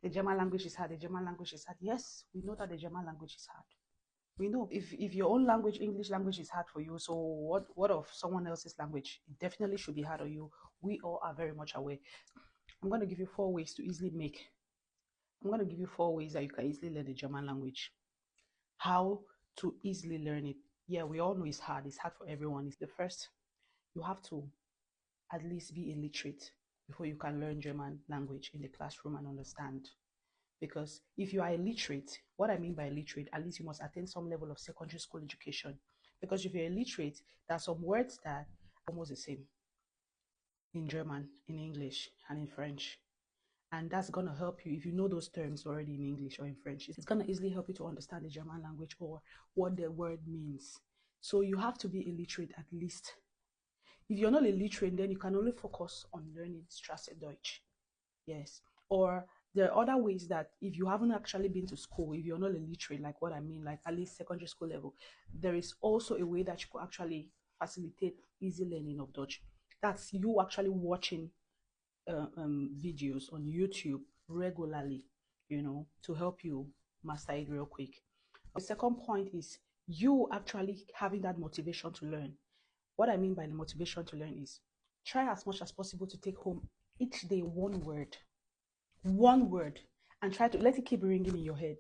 The German language is hard. The German language is hard. Yes, we know that the German language is hard. We know if your own language, English language, is hard for you, so what of someone else's language? It definitely should be hard on you. We all are very much aware. I'm going to give you 4 ways to easily make. I'm going to give you 4 ways that you can easily learn the German language. How to easily learn it. Yeah, we all know it's hard. It's hard for everyone. It's the first. You have to at least be illiterate before you can learn German language in the classroom and understand. Because if you are illiterate, what I mean by illiterate, at least you must attain some level of secondary school education. Because if you're illiterate, there are some words that are almost the same in German, in English, and in French. And that's going to help you if you know those terms already in English or in French. It's going to easily help you to understand the German language or what the word means. So you have to be illiterate at least. If you're not illiterate, then you can only focus on learning Straße-Deutsch. Yes. Or there are other ways that if you haven't actually been to school, if you're not illiterate, like what I mean, like at least secondary school level, there is also a way that you could actually facilitate easy learning of Dutch. That's you actually watching videos on YouTube regularly, to help you master it real quick. The second point is you actually having that motivation to learn. What I mean by the motivation to learn is try as much as possible to take home each day one word, and try to let it keep ringing in your head.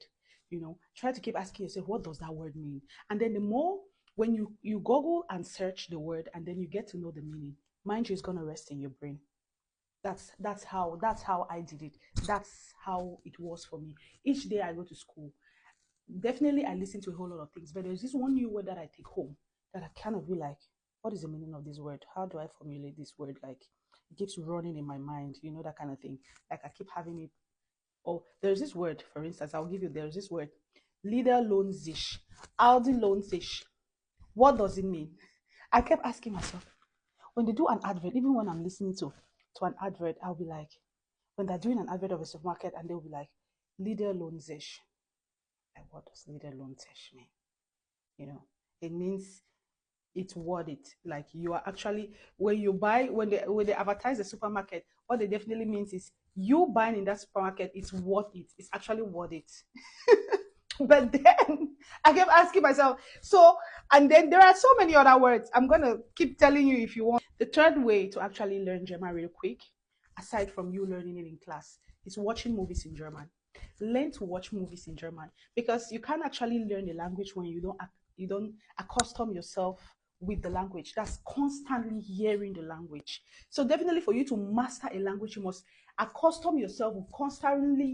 Try to keep asking yourself, what does that word mean? And then the more when you Google and search the word and then you get to know the meaning, mind you, is going to rest in your brain. That's how I did it. That's how it was for me. Each day I go to school, definitely I listen to a whole lot of things, but there's this one new word that I take home that I kind of be like, what is the meaning of this word? How do I formulate this word? Like, it keeps running in my mind, that kind of thing. Like, I keep having it. Oh, there's this word, for instance, there's this word, Lieder lohnt sich, Aldi lohnt sich. What does it mean? I kept asking myself, when they do an advert, even when I'm listening to an advert, I'll be like, when they're doing an advert of a supermarket and they'll be like, Lieder lohnt sich. Like, what does Lieder lohnt sich mean? It means it's worth it. Like, you are actually, when they advertise the supermarket, what it definitely means is you buying in that supermarket is worth it. It's actually worth it. But then I kept asking myself, and then there are so many other words. I'm gonna keep telling you if you want. The third way to actually learn German real quick, aside from you learning it in class, is watching movies in German. Learn to watch movies in German, because you can't actually learn the language when you don't accustom yourself with the language. That's constantly hearing the language. So definitely for you to master a language, you must accustom yourself with constantly